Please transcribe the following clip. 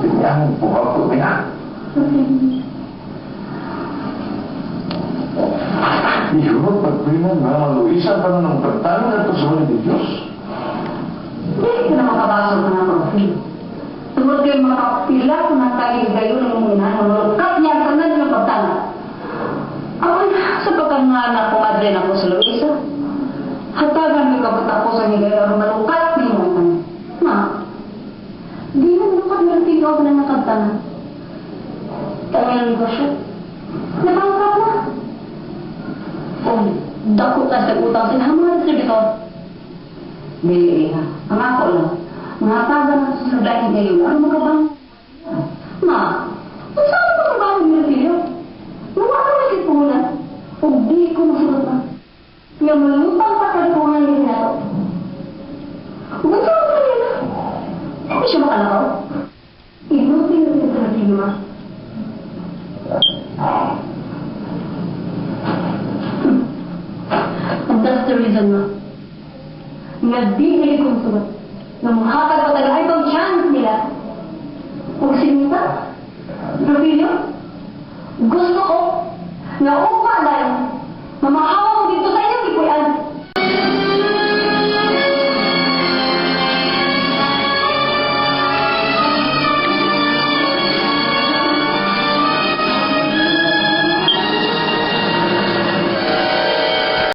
Tingnan po ako niya. Iyon, pagpinan na Luisa pa na ng pagtanong at pasulit ni Diyos. Hindi ko na makabasok ng mga profil. Tungkol kayo makapila kung nagtagig kayo ng muna, manulungkat niya sa nan ng pagtanong. Ako na, sa pagkanganak ko, madre na ko sa Luisa. Hatagan ko kapag ako sa higay, ang malungkat niyo naman. Ma, di na malungkat ng tinggaw ko na nakagtanong. Tangan ko siya. Nabangkat na. Dako ka sa utang sinama sa dito. Dili ha. Ang ako lang. Mga taga na sa dahil ngayon. Ano magabang? Ma, saan mo magabang yung video? Nawala na si Pula. O di ko masulot na. Yung malutang pagkalupungan niya na ito. Gusto mo na nila. Hindi siya makalakaw. Inutin na ito na sige ma. And that's the reason na nagdihili kong sugat na muhatag pa talaga itong chance nila kung sinita Rufilio gusto ko na upa dahil mamahawa mo dito sa